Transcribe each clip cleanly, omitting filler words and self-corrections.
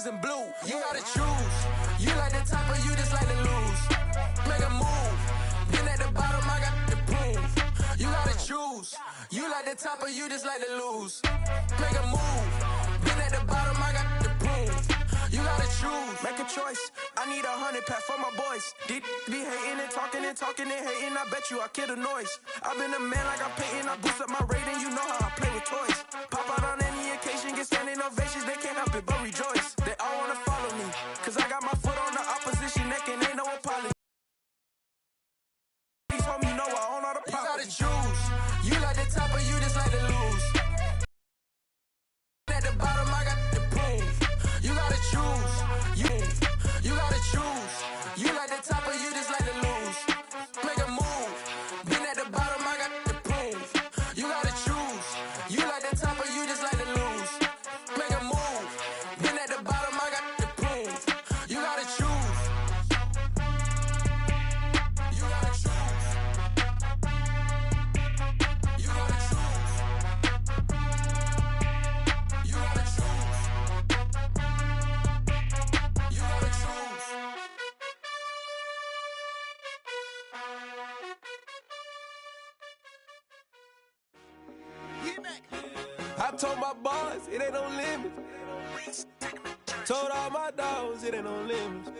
bitches in blue. You gotta choose. You like the top or you just like to lose. Make a move. Been at the bottom, I got the proof. You gotta choose. You like the top or you just like to lose. Make a move. Been at the bottom, I got the proof. You gotta choose. Make a choice. I need 100 pack for my boys. Be hating and talking and hating. I bet you I kill the noise. I've been a man like I'm Peyton. I boost up my rating. You know how I play with toys. Pop out on any occasion, get standing ovations. They can't help it but rejoice. They all wanna follow me, cause I got my foot on the opposition neck and ain't no apology. Please homie, you know I own all the property. You gotta choose. You like the top or you just like to lose. At the bottom, I got the proof. You gotta choose. You gotta choose. You like the top or you just like to lose. Make a move. Been at the bottom, I got the proof. You gotta choose. You like the top or you just like to lose. Make a move. Been at the bottom, I got the proof. You gotta choose. You gotta choose. You gotta choose. You gotta choose. You gotta choose. I told my boys it ain't no limits. Told all my dogs it ain't no limits.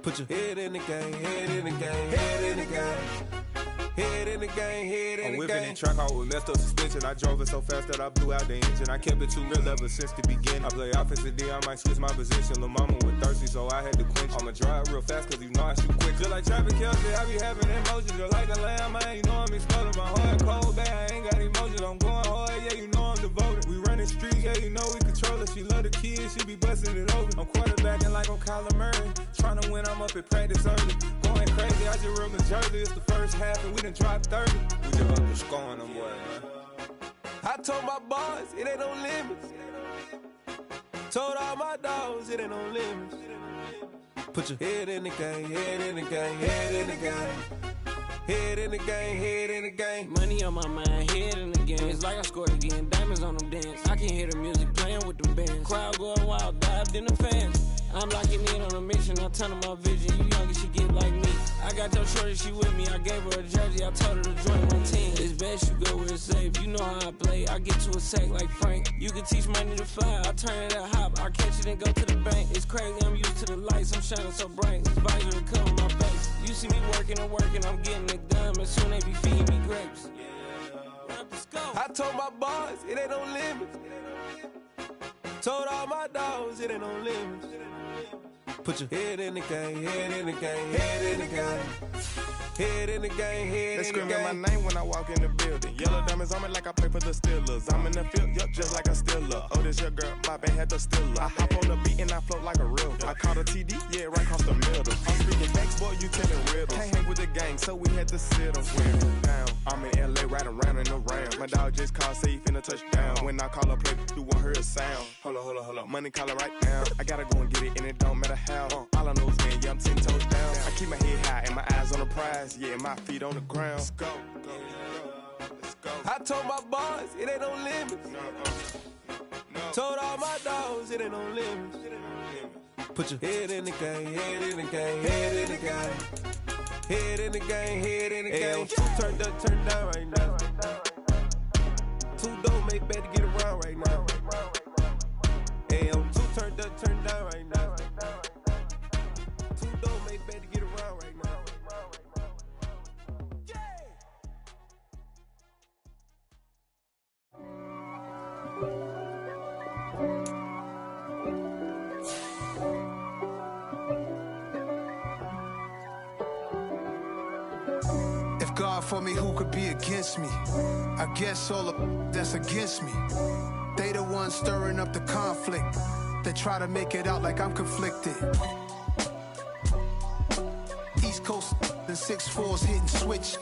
Put your head in the game, head in the game, head in the game. Head in the game, head in the game. I'm whipping and track out with messed up suspension. I drove it so fast that I blew out the engine. I kept it too real ever since the beginning. I play offensive D, I might switch my position. Lil' mama was thirsty, so I had to quench. I'ma drive real fast, cause you know I shoot quick. Just like traffic Kelsey, I be having emotions. Just like the lamb, man, you know I'm exploding. My heart cold, bad, I ain't got emotions. I'm going hard, yeah, you know I'm devoted. We running streets, yeah, you know we control it. She love the kids, she be busting it open. I'm quarterbacking like I'm Kyler Murray. Trying to win, I'm up at practice early. Going crazy, I just real Jersey. It's the first half and we done dropped 30. We just underscoring them, boy, man. I told my boys it ain't no limits. Told all my dogs it ain't no limits. Put your head in the game, head in the game, head in the game. Head in the game, head in the game. Money on my mind, head in the game. It's like I scored again, diamonds on them dance. I can hear the music playing with them bands. Crowd going wild, dived in the fans. I'm locking in on a mission, I turn on my vision. You young, she get like me. I got your shorty, she with me. I gave her a jersey, I told her to join my team. It's best you go where it's safe. You know how I play, I get to a sack like Frank. You can teach money to fly, I turn it at hop. I catch it and go to the bank. It's crazy, I'm used to the lights, I'm shining so bright. This visor will cover my face. You see me working and working, I'm getting it done. And soon they be feeding me grapes. I told my boys it ain't no limits. Told all my dogs it ain't no limits. Put your head in the game, head in the game, head in the game. Head in the game, head in the game. They screaming my name when I walk in the building. Yellow diamonds on me like I play for the Steelers. I'm in the field, yup, just like a Steeler. Oh, this your girl, my band had the Steeler. I hop on the beat and I float like a real. I caught a TD, yeah, right across the middle. I'm speaking facts, boy, you telling riddles. Can't hang with the gang, so we had to sit them swear down. I'm in LA, riding around and around. My dog just called, say he finna touch down. When I call a play, you won't hear a sound. Hold up, money caller right now. I gotta go and get it, and it don't matter how. All I know is, man, yeah, I'm 10 toes down. I keep my head high and my eyes on the prize. Yeah, my feet on the ground. Let's go. Let's go. I told my boys it ain't no limits. No. Told all my dogs it ain't no limits. Put your head in the game, head in the game, head in the game. Head in the game, head in the game. Turned up, turned down right now. Two dope make better get around right now. Hey, I'm two turned up, turned down right now. Two dope make better get around right now. If God for me, who could be against me? I guess all of that's against me. They the ones stirring up the conflict. They try to make it out like I'm conflicted. East Coast and 6'4's hitting switch.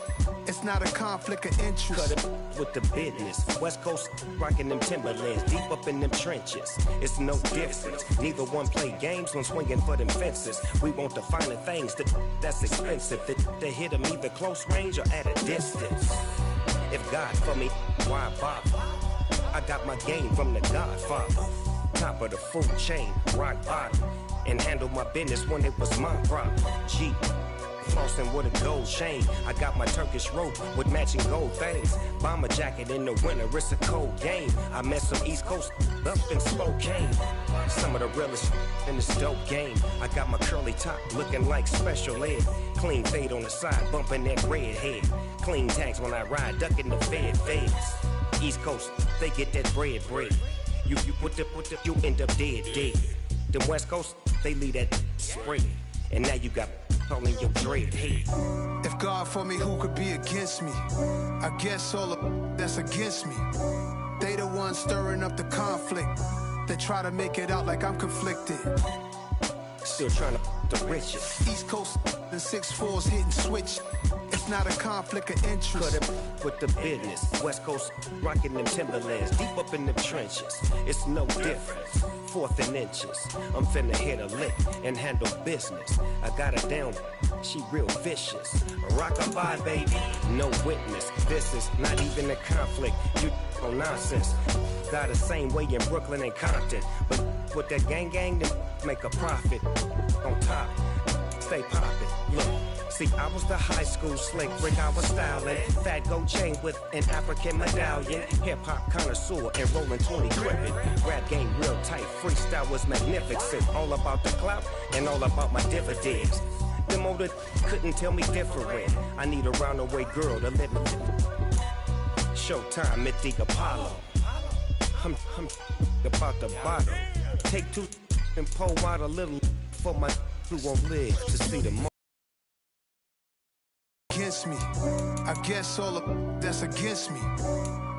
It's not a conflict of interest. Cut it with the business. West Coast rocking them Timberlands, deep up in them trenches. It's no difference. Neither one play games when swinging for them fences. We want the finer things that's expensive. That hit them either close range or at a distance. If God for me, why bother? I got my game from the Godfather. top of the food chain, rock bottom, and handle my business when it was my problem. G. Flossing with a gold chain. I got my Turkish rope with matching gold things. Bomber jacket in the winter, it's a cold game. I met some East Coast up in Spokane. Some of the realest in this dope game. I got my curly top looking like special ed. Clean fade on the side, bumping that red head. Clean tags when I ride, ducking the feds. East Coast, they get that bread. You you end up dead. Them West Coast, they leave that spread. And now you got all in your dread head. If God for me, who could be against me? I guess all the that's against me. They the ones stirring up the conflict. They try to make it out like I'm conflicted. Still trying to the riches. East Coast and 6'4's hitting switch. It's not a conflict of interest. Cut it with the business. West Coast rocking them Timberlands, deep up in them trenches. It's no difference. 4th and inches. I'm finna hit a lick and handle business. I got her down, she real vicious. Rock-a-bye, baby, no witness. This is not even a conflict. You on nonsense. Got the same way in Brooklyn and Compton, but with that gang, then make a profit. On top, stay poppin'. Look. See, I was the high school slick brick, I was styling. Fat gold chain with an African medallion. Hip-hop connoisseur and rolling 20 gripping. Rap game real tight, freestyle was magnificent. All about the clout and all about my dividends. Them older couldn't tell me different. I need a roundaway girl to live with. Showtime at the Apollo. I'm about the bottom. Take 2 and pour out a little for my who won't live to see the more. Against me, I guess all the that's against me.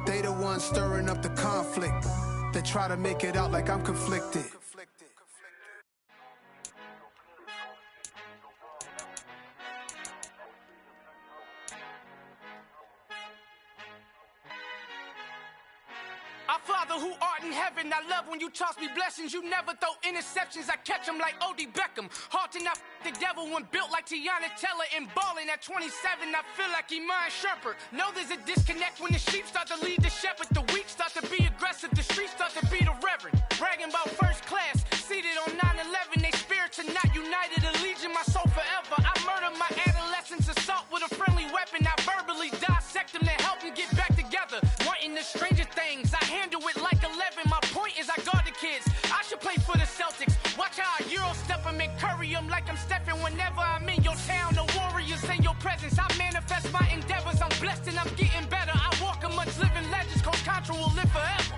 They the ones stirring up the conflict. They try to make it out like I'm conflicted. Our Father who art in heaven, I love when you toss me blessings. You never throw interceptions, I catch them like O.D. Beckham. Hard to not the devil when built like Tiana Teller. And balling at 27, I feel like Iman Shumpert. Know there's a disconnect when the sheep start to lead the shepherd. The weak start to be aggressive, the streets start to be the reverend. Bragging about first class, seated on 9/11. They spirits are not united, a legion, my soul forever. I murder my adolescence, assault with a friendly weapon. I verbally dissect them to help them get back together. Wanting the stranger things, I handle it like 11. My point is I guard the kids. I should play for the Celtics. Watch how I Euro step them and curry them like I'm Stephen. Whenever I'm in your town, the warriors in your presence. I manifest my endeavors. I'm blessed and I'm getting better. I walk amongst living legends. Coach Contra will live forever.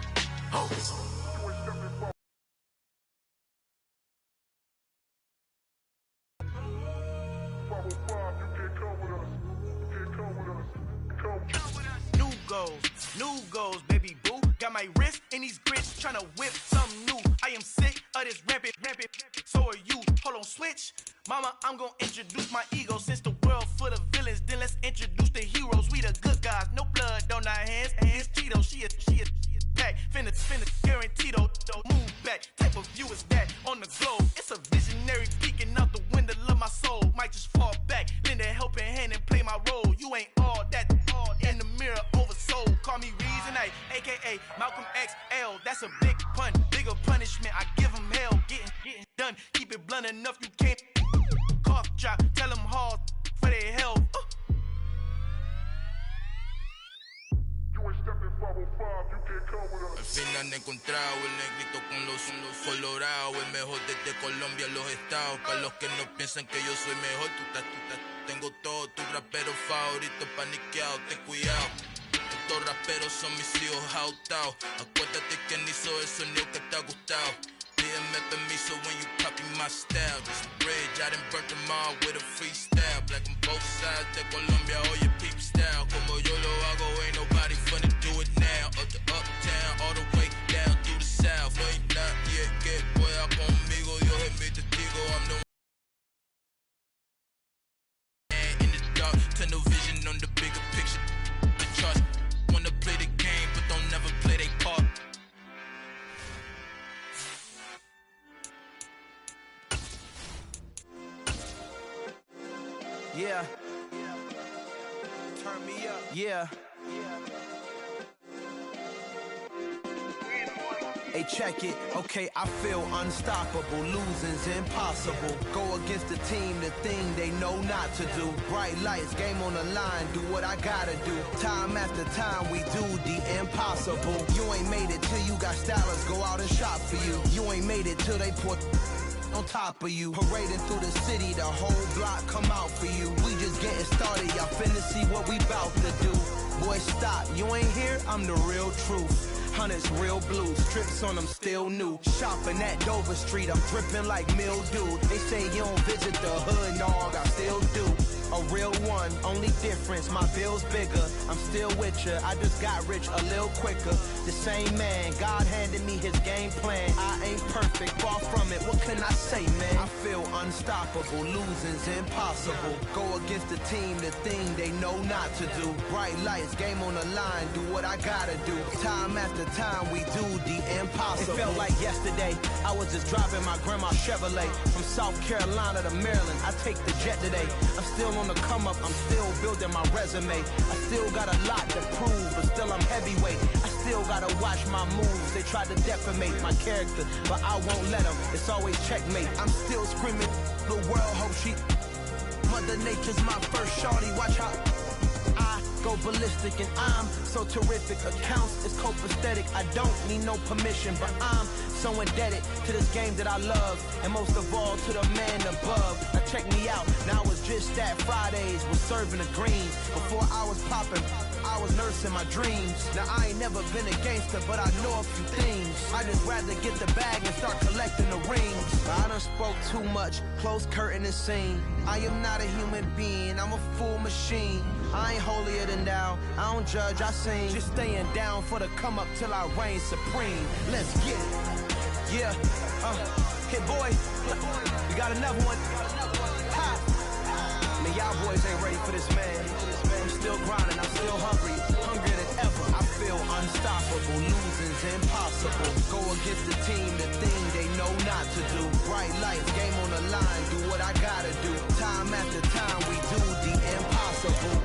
New goals, baby boo. Got my wrist in these grits, tryna whip something new. I am sick of this rampant. So are you. Hold on, switch. Mama, I'm gonna introduce my ego. Since the world full of villains, then let's introduce the heroes. We the good guys, no blood on our hands. Hands Cheeto, she is pack. Finna, guaranteed though. Move back, type of view is that on the globe. It's a visionary peeking out the window of my soul. Might just fall back, lend a helping hand and play my role. You ain't all that in the mirror oversold. Call me Reason A, aka Malcolm XL. That's a big pun, bigger punishment. I give him hell, getting done. Keep it blunt enough, you can't cough drop. Tell them hard for their health. Al fin han encontrado el negrito con los colorados, el mejor desde Colombia a los estados. Para los que no piensan que yo soy mejor, tengo todo, tus raperos favoritos paniqueados, ten cuidado. Estos raperos son mis hijos jautados. Acuérdate quién hizo el sonido que te ha gustado. Pídeme permiso when you copy my style. Just a bridge, I done burnt them all with a freestyle. Black on both sides de Colombia, oye peep style. Como yo lo hago, ain't nobody finna do it now. Up the uptown, all the way down through the south. No hay nadie que pueda conmigo, Dios es mi testigo. I'm the man in the dark, tunnel vision on the bigger picture. The trust, wanna play the game, but don't never play their part. Yeah. Turn me up. Yeah. Hey, check it, okay, I feel unstoppable. Losing's impossible. Go against the team, the thing they know not to do. Bright lights, game on the line, do what I gotta do. Time after time, we do the impossible. You ain't made it till you got stylists go out and shop for you. You ain't made it till they put on top of you. Parading through the city, the whole block come out for you. We just getting started, y'all finna see what we bout to do. Boy, stop, you ain't here, I'm the real truth. Hunters, real blue, strips on them still new. Shopping at Dover Street, I'm dripping like mildew. They say you don't visit the hood, dog, I still do. A real one, only difference, my bill's bigger. I'm still with ya, I just got rich a little quicker. The same man, God handed me his game plan. I ain't perfect, far from it, what can I say, man? I feel unstoppable, losing's impossible. Go against the team, the thing they know not to do. Bright lights, game on the line, do what I gotta do. Time after time, we do the impossible. It felt like yesterday, I was just driving my grandma's Chevrolet. From South Carolina to Maryland, I take the jet today. I'm still on the come up, I'm still building my resume. I still got a lot to prove, but still I'm heavyweight. I still gotta watch my moves. They tried to defamate my character, but I won't let them. It's always checkmate. I'm still screaming, the world hope she. Mother Nature's my first shorty, watch how I go ballistic and I'm so terrific. Accounts is copacetic, I don't need no permission, but I'm so indebted to this game that I love, and most of all to the man above. Now check me out, now it's just that Fridays was serving the greens. Before I was popping, I was nursing my dreams. Now I ain't never been a gangster, but I know a few things. I just rather get the bag and start collecting the rings. I done spoke too much, close curtain and scene. I am not a human being, I'm a full machine. I ain't holier than thou, I don't judge, I sing. Just staying down for the come up till I reign supreme. Let's get it. Yeah, hit boy, we got another one. Ha! Man, y'all boys ain't ready for this, man. I'm still grinding, I'm still hungry, hungrier than ever. I feel unstoppable, losing's impossible. Go against the team, the thing they know not to do. Bright lights, game on the line, do what I gotta do. Time after time, we do the impossible.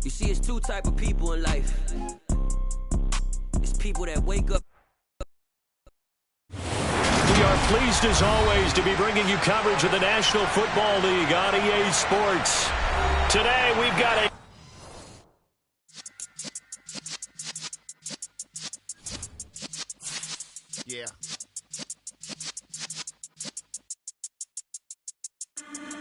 You see, it's two type of people in life. It's people that wake up. We are pleased as always to be bringing you coverage of the National Football League on EA Sports. Today we've got a Yeah.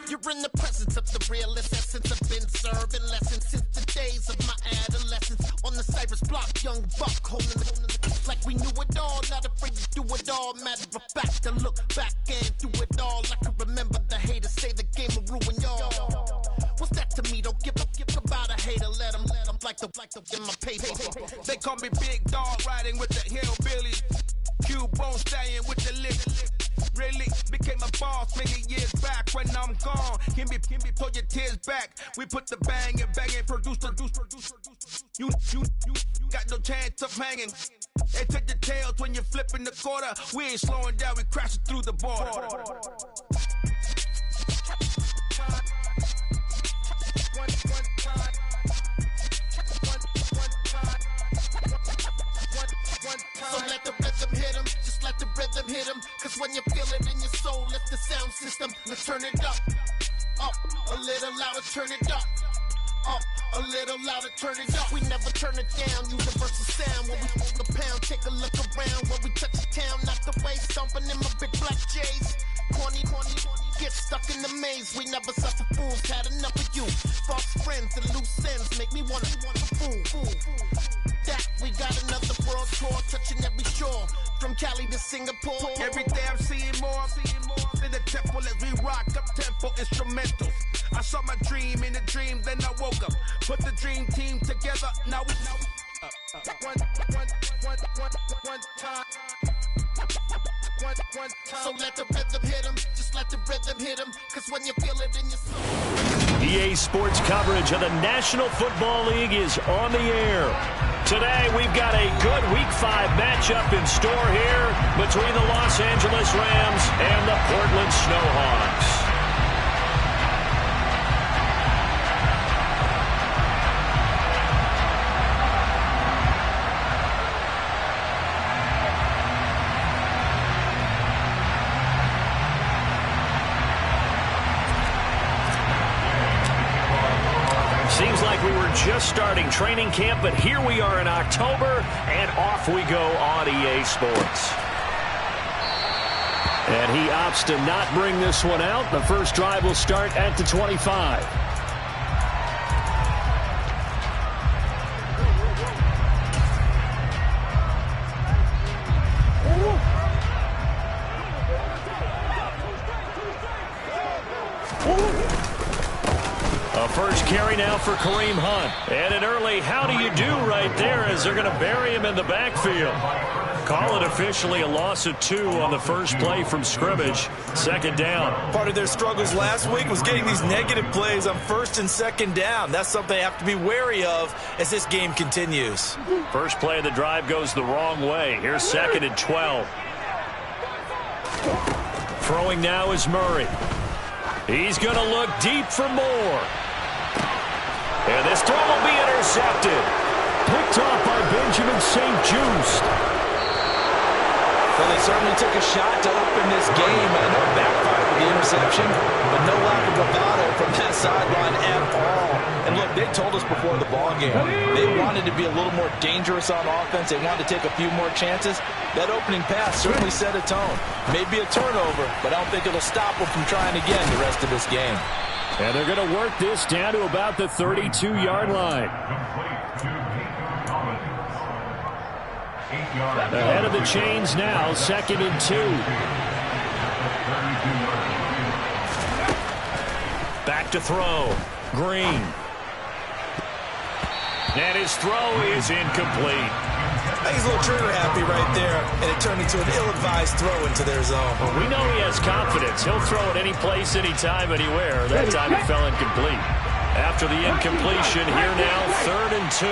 You're in the presence of the realest essence. I've been serving lessons since the days of my adolescence. On the Cypress block, young buck holding the like we knew it all. Not afraid to do it all. Matter of fact, to look back and do it all. I can remember the haters say the game will ruin y'all. What's that to me? Don't give about a hater. Let them like the in my paper. They call me Big Dog, riding with the hillbillies. Cubone staying with the lift. Really became a boss many years back. When I'm gone, can be pull your tears back. We put the bang and produce. You got no chance of hanging. They take the tails when you're flipping the quarter. We ain't slowing down, we crashing through the border. So let the rhythm hit him, just let the rhythm hit him. Cause when you feel it in your soul, lift the sound system. Let's turn it up, a little louder, turn it up, a little louder, turn it up. We never turn it down, universal sound. When we fuck a pound, take a look around. When we touch the town, not the way, stomping in my big black J's. Corny, get stuck in the maze. We never suffer fools, had enough of you. False friends and loose ends make me wanna fool. That we got another world tour, touching every shore, from Cali to Singapore. Every day I'm seeing more in the temple as we rock up tempo instrumentals. I saw my dream in a dream, then I woke up. Put the dream team together, now we one time. So let the rhythm hit him, just let the rhythm hit him. Cause when you feel it in your soul. EA Sports coverage of the National Football League is on the air. Today, we've got a good Week 5 matchup in store here between the Los Angeles Rams and the Portland Snowhawks. Seems like we were just starting training camp, but here we are in October, and off we go on EA Sports. And he opts to not bring this one out. The first drive will start at the 25. First carry now for Kareem Hunt. And an early how do you do right there as they're going to bury him in the backfield. Call it officially a loss of 2 on the first play from scrimmage. Second down. Part of their struggles last week was getting these negative plays on first and second down. That's something they have to be wary of as this game continues. First play of the drive goes the wrong way. Here's second and 12. Throwing now is Murray. He's going to look deep for more. And this throw will be intercepted. Picked off by Benjamin St-Juste. Well, they certainly took a shot to open this game. I know it backfired with the interception, but no lack of bravado from that sideline at all. And look, they told us before the ball game, they wanted to be a little more dangerous on offense. They wanted to take a few more chances. That opening pass certainly set a tone. Maybe a turnover, but I don't think it'll stop them from trying again the rest of this game. And they're going to work this down to about the 32-yard line. Ahead of the chains now, second and 2. Back to throw. Green. And his throw is incomplete. I think he's a little trigger happy right there, and it turned into an ill-advised throw into their zone. Well, we know he has confidence. He'll throw it any place, anytime, anywhere. That time it fell incomplete. After the incompletion, here now, third and 2.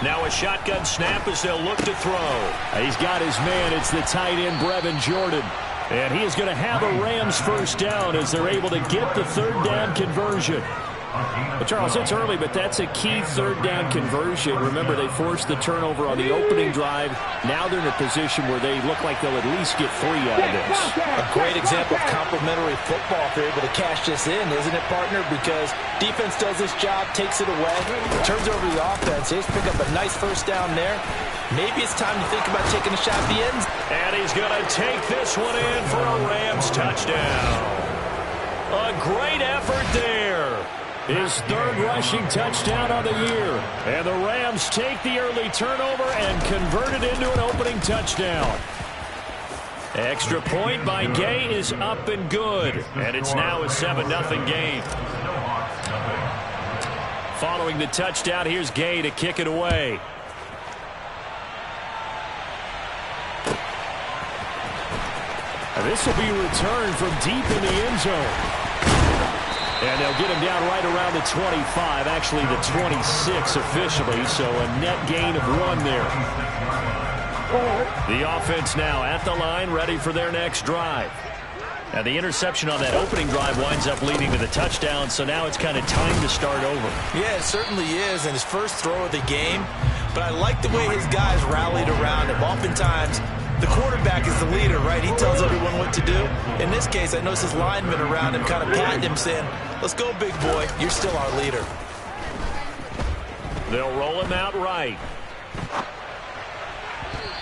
Now a shotgun snap as they'll look to throw. He's got his man. It's the tight end, Brevin Jordan. And he is going to have a Rams first down as they're able to get the third down conversion. Well, Charles, it's early, but that's a key third down conversion. Remember, they forced the turnover on the opening drive. Now they're in a position where they look like they'll at least get 3 out of this. A great example of complementary football if they're able to cash this in, isn't it, partner? Because defense does this job, takes it away, turns over the offense. They just pick up a nice first down there. Maybe it's time to think about taking a shot at the ends. And he's going to take this one in for a Rams touchdown. A great effort there. His third rushing touchdown of the year. And the Rams take the early turnover and convert it into an opening touchdown. Extra point by Gay is up and good. And it's now a 7-0 game. Following the touchdown, here's Gay to kick it away. This will be returned from deep in the end zone. And they'll get him down right around the 25, actually the 26 officially, so a net gain of 1 there. The offense now at the line, ready for their next drive. Now the interception on that opening drive winds up leading to the touchdown, so now it's kind of time to start over. Yeah, it certainly is, and his first throw of the game. But I like the way his guys rallied around him. Oftentimes, the quarterback is the leader, right? He tells everyone what to do. In this case, I noticed his linemen around him kind of patting him, saying, let's go, big boy. You're still our leader. They'll roll him out right.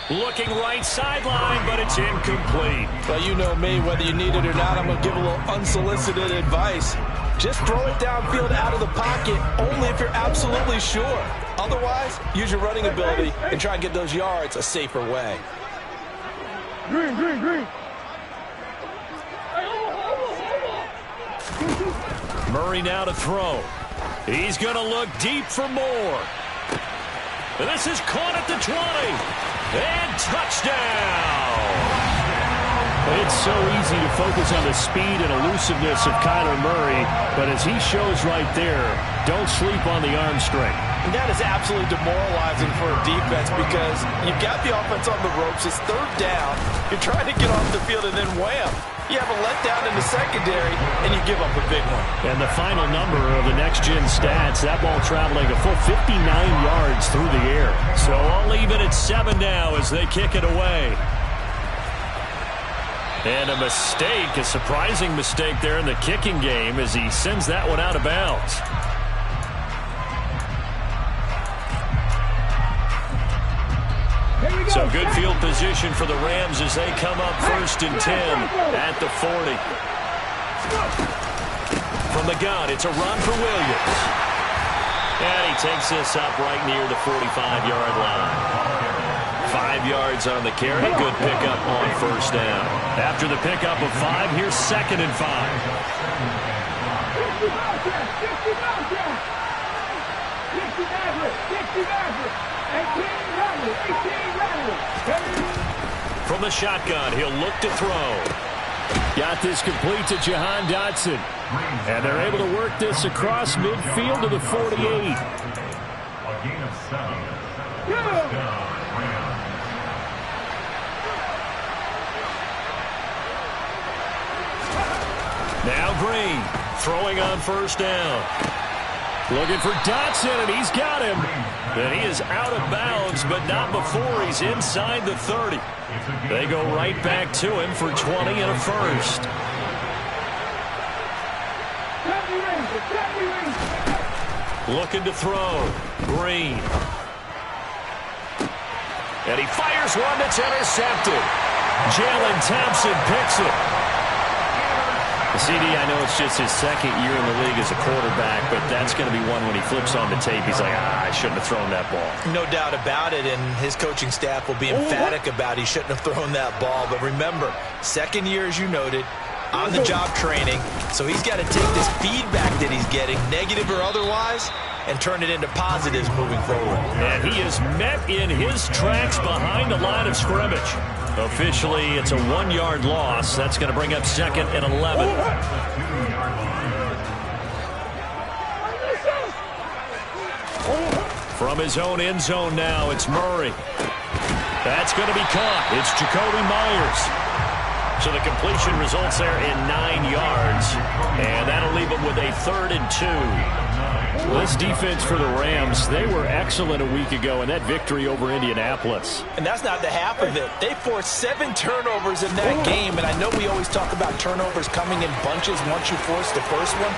Looking right sideline, but it's incomplete. Well, you know me, whether you need it or not, I'm going to give a little unsolicited advice. Just throw it downfield out of the pocket, only if you're absolutely sure. Otherwise, use your running ability and try and get those yards a safer way. Green. Murray now to throw. He's going to look deep for more. And this is caught at the 20. And touchdown! It's so easy to focus on the speed and elusiveness of Kyler Murray, but as he shows right there, don't sleep on the arm strength. And that is absolutely demoralizing for a defense because you've got the offense on the ropes. It's third down. You're trying to get off the field, and then wham, you have a letdown in the secondary, and you give up a big one. And the final number of the next-gen stats, that ball traveling a full 59 yards through the air. So all even at 7 now as they kick it away. And a mistake, a surprising mistake there in the kicking game as he sends that one out of bounds. So good field position for the Rams as they come up 1st and 10 at the 40. From the gun, it's a run for Williams. And he takes this up right near the 45-yard line. 5 yards on the carry. Good pickup on 1st down. After the pickup of 5, here's 2nd and 5. From the shotgun, he'll look to throw. Got this complete to Jahan Dotson. And they're able to work this across midfield to the 48. A gain of 7. Now Green, throwing on 1st down. Looking for Dotson, and he's got him. And he is out of bounds, but not before he's inside the 30. They go right back to him for 20 and a 1st. Looking to throw. Green. And he fires one that's intercepted. Jalen Thompson picks it. CD, I know it's just his 2nd year in the league as a quarterback, but that's going to be one when he flips on the tape. He's like, I shouldn't have thrown that ball. No doubt about it, and his coaching staff will be emphatic about he shouldn't have thrown that ball. But remember, 2nd year, as you noted, on-the-job training, so he's got to take this feedback that he's getting, negative or otherwise, and turn it into positives moving forward. And he is met in his tracks behind the line of scrimmage. Officially, it's a 1-yard loss. That's going to bring up 2nd and 11. From his own end zone now, it's Murray. That's going to be caught. It's Jacoby Myers. So the completion results there in 9 yards. And that'll leave him with a 3rd and 2. This defense for the Rams, they were excellent a week ago in that victory over Indianapolis. And that's not the half of it. They forced 7 turnovers in that game, and I know we always talk about turnovers coming in bunches once you force the first one.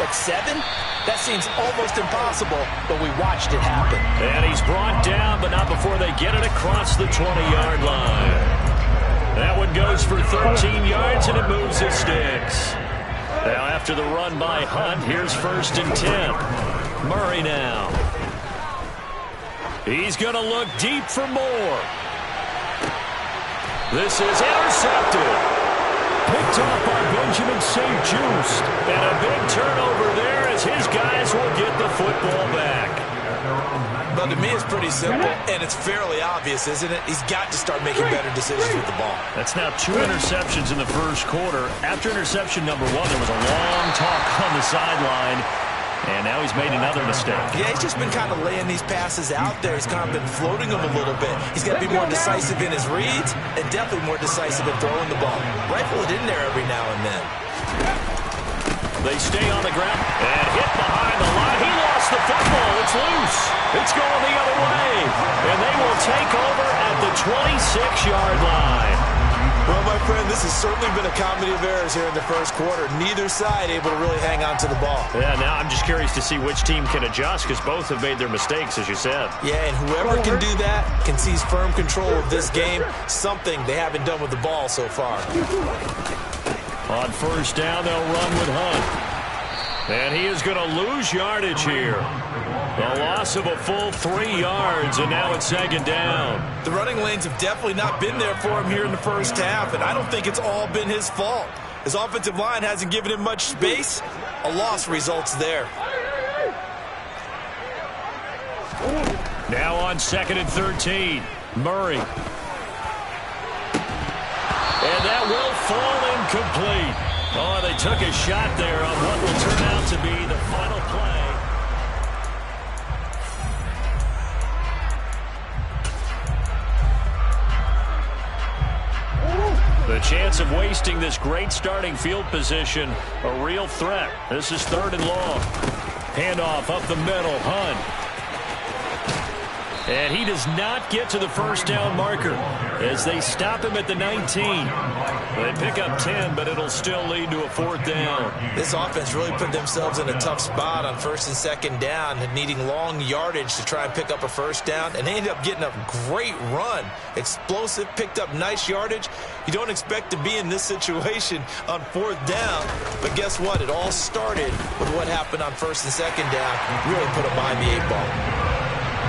But 7? That seems almost impossible, but we watched it happen. And he's brought down, but not before they get it across the 20-yard line. That one goes for 13 yards, and it moves his sticks. Now after the run by Hunt, here's 1st and 10. Murray now. He's going to look deep for more. This is intercepted. Picked off by Benjamin St. Just. And a big turnover there as his guys will get the football back. Well, to me, it's pretty simple, and it's fairly obvious, isn't it? He's got to start making better decisions with the ball. That's now 2 interceptions in the 1st quarter. After interception number 1, there was a long talk on the sideline, and now he's made another mistake. Yeah, he's just been kind of laying these passes out there. He's kind of been floating them a little bit. He's got to be more decisive in his reads and definitely more decisive in throwing the ball. Rifle it in there every now and then. They stay on the ground and hit behind the line. He lost the football. It's loose. It's going the other way. And they will take over at the 26-yard line. Well, my friend, this has certainly been a comedy of errors here in the 1st quarter. Neither side able to really hang on to the ball. Yeah, now I'm just curious to see which team can adjust because both have made their mistakes, as you said. Yeah, and whoever can do that can seize firm control of this game, something they haven't done with the ball so far. On 1st down, they'll run with Hunt. And he is going to lose yardage here. A loss of a full 3 yards, and now it's 2nd down. The running lanes have definitely not been there for him here in the 1st half, and I don't think it's all been his fault. His offensive line hasn't given him much space. A loss results there. Now on 2nd and 13. Murray. And that will fall incomplete. Oh, they took a shot there on what will turn out to be the final play. The chance of wasting this great starting field position, a real threat. This is 3rd and long. Handoff up the middle, Hunt. And he does not get to the first down marker as they stop him at the 19. They pick up 10, but it'll still lead to a 4th down. This offense really put themselves in a tough spot on 1st and 2nd down, needing long yardage to try and pick up a 1st down, and they ended up getting a great run. Explosive, picked up nice yardage. You don't expect to be in this situation on 4th down, but guess what? It all started with what happened on 1st and 2nd down. Really put them behind the 8 ball.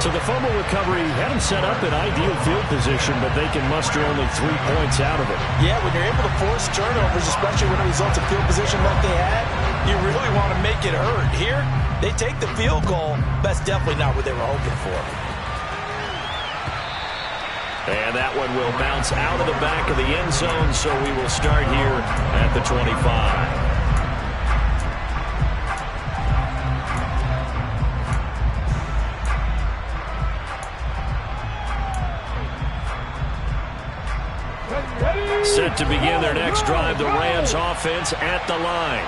So the fumble recovery had them set up in ideal field position, but they can muster only 3 points out of it. Yeah, when you're able to force turnovers, especially when it results in field position like they had, you really want to make it hurt. Here, they take the field goal. That's definitely not what they were hoping for. And that one will bounce out of the back of the end zone, so we will start here at the 25. Set to begin their next drive, the Rams offense at the line.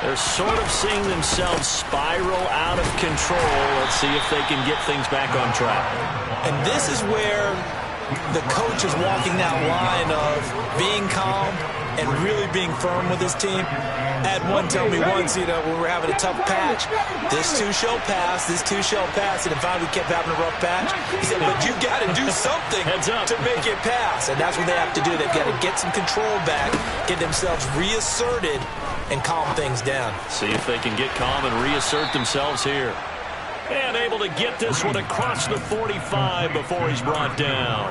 They're sort of seeing themselves spiral out of control. Let's see if they can get things back on track. And this is where the coach is walking that line of being calm and really being firm with his team. I had one tell me once, when we were having a tough patch, this too shall pass, this too shall pass, and finally we kept having a rough patch. He said, but you got to do something to make it pass, and that's what they have to do. They've got to get some control back, get themselves reasserted, and calm things down. See if they can get calm and reassert themselves here. And able to get this one across the 45 before he's brought down.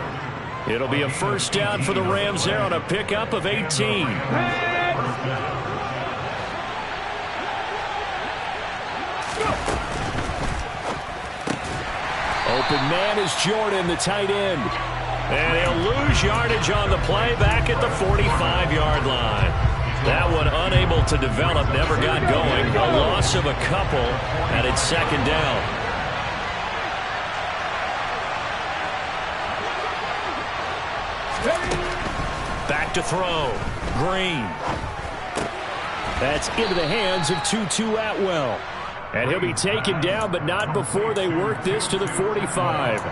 It'll be a 1st down for the Rams there on a pickup of 18. Open man is Jordan, the tight end. And he'll lose yardage on the play back at the 45-yard line. That one unable to develop, never got going. A loss of a couple, and it's 2nd down. Back to throw. Green. That's into the hands of Tutu Atwell. And he'll be taken down, but not before they work this to the 45.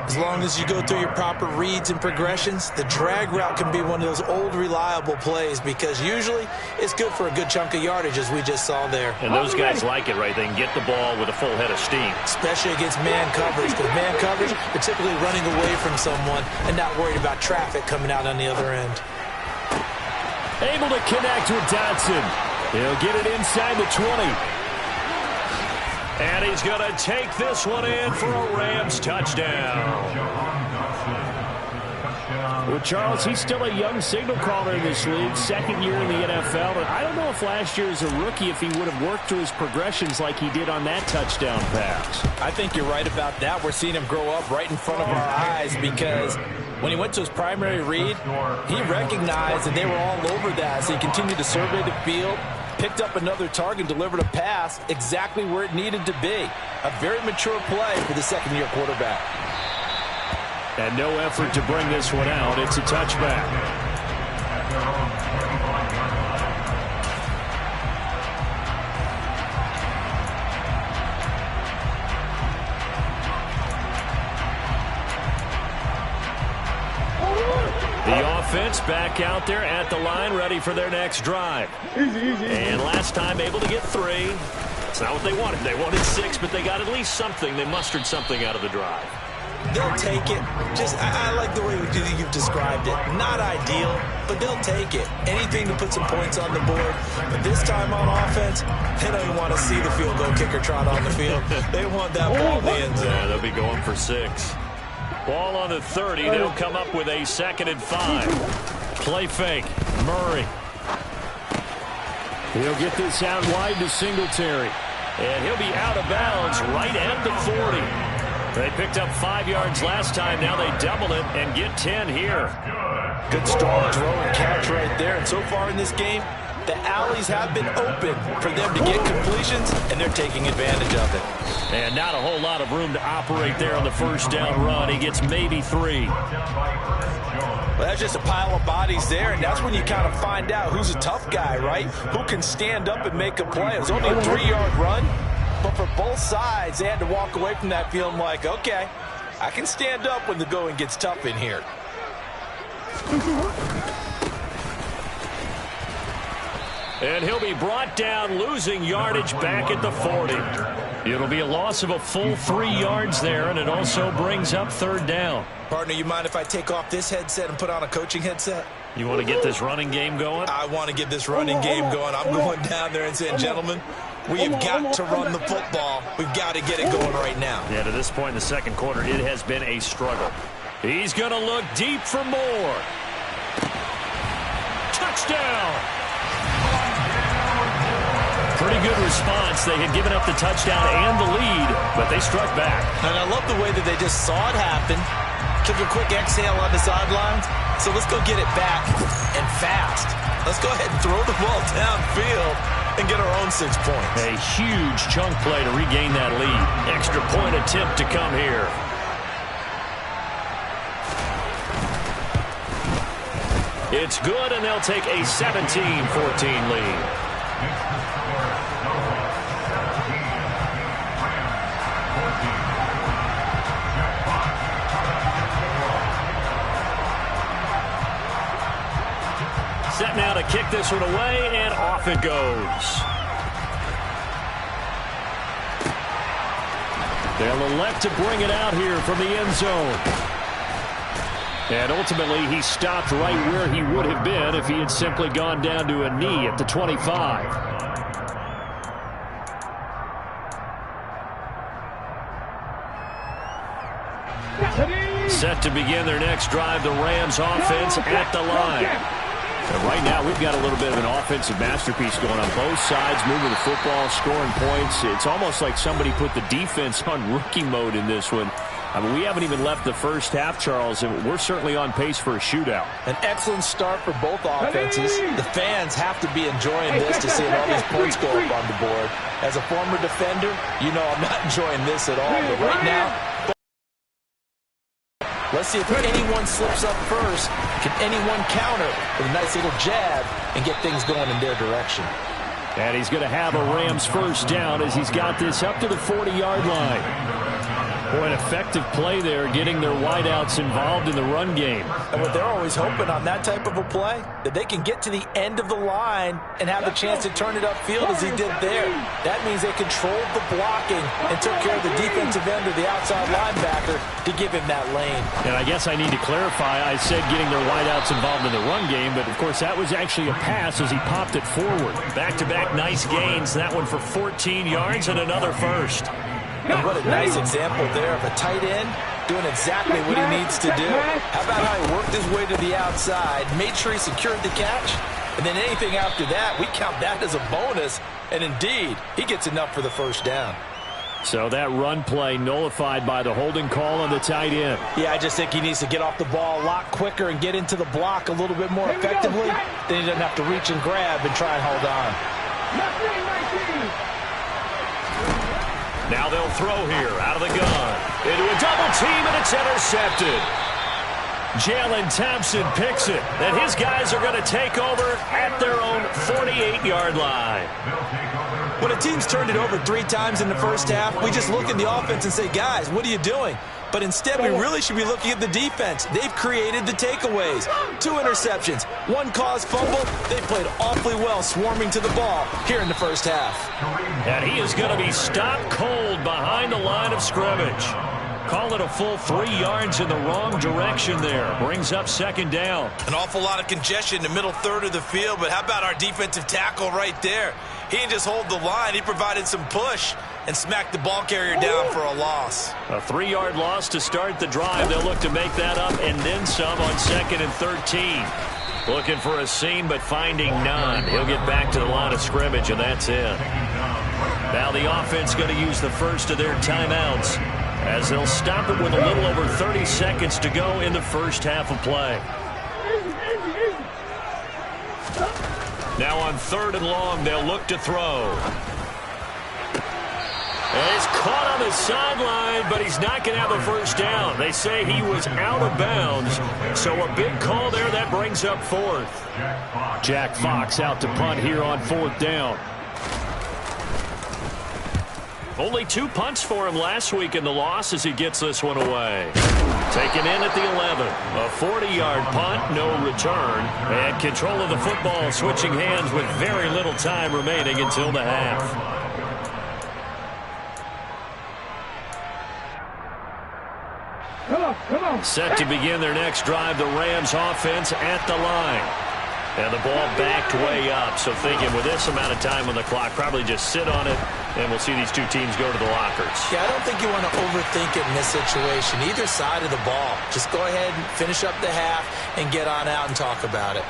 As long as you go through your proper reads and progressions, the drag route can be one of those old reliable plays because usually it's good for a good chunk of yardage, as we just saw there. And those guys like it, right? They can get the ball with a full head of steam. Especially against man coverage, because man coverage, they're typically running away from someone and not worried about traffic coming out on the other end. Able to connect with Dotson. He'll get it inside the 20. And he's going to take this one in for a Rams touchdown. Well, Charles, he's still a young signal caller in this league, 2nd year in the NFL. And I don't know if last year as a rookie if he would have worked through his progressions like he did on that touchdown pass. I think you're right about that. We're seeing him grow up right in front of our eyes because when he went to his primary read, he recognized that they were all over that. So he continued to survey the field, picked up another target, delivered a pass exactly where it needed to be. A very mature play for the 2nd-year quarterback. And no effort to bring this one out. It's a touchback. The offense back out there at the line, ready for their next drive. And last time able to get 3. It's not what they wanted. They wanted 6, but they got at least something. They mustered something out of the drive. They'll take it. I like the way you've described it. Not ideal, but they'll take it. Anything to put some points on the board. But this time on offense, they don't even want to see the field goal kicker trot on the field. They want that ball in the end zone. Yeah, they'll be going for 6. Ball on the 30. They'll come up with a 2nd and 5. Play fake. Murray. He'll get this out wide to Singletary. And he'll be out of bounds right at the 40. They picked up 5 yards last time. Now they double it and get 10 here. Good strong throw and catch right there. And so far in this game, the alleys have been open for them to get completions, and they're taking advantage of it. And not a whole lot of room to operate there on the first down run. He gets maybe 3. Well, that's just a pile of bodies there, and that's when you kind of find out who's a tough guy, right? Who can stand up and make a play. It was only a 3-yard run, but for both sides, they had to walk away from that feeling like, okay, I can stand up when the going gets tough in here. And he'll be brought down, losing yardage back at the 40. It'll be a loss of a full 3 yards there, and it also brings up 3rd down. Partner, you mind if I take off this headset and put on a coaching headset? You want to get this running game going? I want to get this running game going. I'm going down there and saying, gentlemen, we have got to run the football. We've got to get it going right now. Yeah, to this point in the second quarter, it has been a struggle. He's going to look deep for more. Touchdown! Pretty good response. They had given up the touchdown and the lead, but they struck back. And I love the way that they just saw it happen, took a quick exhale on the sidelines. So let's go get it back and fast. Let's go ahead and throw the ball downfield and get our own 6 points. A huge chunk play to regain that lead. Extra point attempt to come here. It's good, and they'll take a 17-14 lead. Set now to kick this one away, and off it goes. They'll elect to bring it out here from the end zone. And ultimately, he stopped right where he would have been if he had simply gone down to a knee at the 25. Set to begin their next drive, the Rams offense at the line. And right now, we've got a little bit of an offensive masterpiece going on both sides, moving the football, scoring points. It's almost like somebody put the defense on rookie mode in this one. I mean, we haven't even left the first half, Charles, and we're certainly on pace for a shootout. An excellent start for both offenses. The fans have to be enjoying this to see all these points go up on the board. As a former defender, you know I'm not enjoying this at all. But right now, let's see if anyone slips up first. Can anyone counter with a nice little jab and get things going in their direction? And he's going to have a Rams first down as he's got this up to the 40-yard line. Boy, an effective play there, getting their wideouts involved in the run game. And what they're always hoping on that type of a play, that they can get to the end of the line and have the chance to turn it upfield as he did there. That means they controlled the blocking and took care of the defensive end of the outside linebacker to give him that lane. And I guess I need to clarify, I said getting their wideouts involved in the run game, but of course that was actually a pass as he popped it forward. Back-to-back nice gains, that one for 14 yards and another first. And what a nice example there of a tight end doing exactly what he needs to do. How about how he worked his way to the outside, made sure he secured the catch, and then anything after that, we count that as a bonus. And indeed, he gets enough for the first down. So that run play nullified by the holding call on the tight end. Yeah, I just think he needs to get off the ball a lot quicker and get into the block a little bit more effectively. Then he doesn't have to reach and grab and try and hold on. Now they'll throw here out of the gun. Into a double team, and it's intercepted. Jalen Thompson picks it, and his guys are going to take over at their own 48-yard line. When a team's turned it over 3 times in the first half, we just look at the offense and say, guys, what are you doing? But instead, we really should be looking at the defense. They've created the takeaways. 2 interceptions, 1 caused fumble. They played awfully well swarming to the ball here in the first half. And he is going to be stopped cold behind the line of scrimmage. Call it a full 3 yards in the wrong direction there. Brings up second down. An awful lot of congestion in the middle third of the field, but how about our defensive tackle right there? He didn't just hold the line. He provided some push and smacked the ball carrier down for a loss. A 3-yard loss to start the drive. They'll look to make that up and then some on 2nd and 13. Looking for a seam, but finding none. He'll get back to the line of scrimmage, and that's it. Now the offense going to use the first of their timeouts. as they'll stop it with a little over 30 seconds to go in the first half of play. Now on 3rd and long, they'll look to throw. And he's caught on the sideline, but he's not going to have a first down. They say he was out of bounds, so a big call there that brings up 4th. Jack Fox out to punt here on 4th down. Only 2 punts for him last week in the loss as he gets this one away. Taken in at the 11. A 40-yard punt, no return. And control of the football switching hands with very little time remaining until the half. Set to begin their next drive, the Rams offense at the line. And the ball backed way up, so thinking with this amount of time on the clock, probably just sit on it, and we'll see these two teams go to the lockers. Yeah, I don't think you want to overthink it in this situation, either side of the ball. Just go ahead and finish up the half and get on out and talk about it.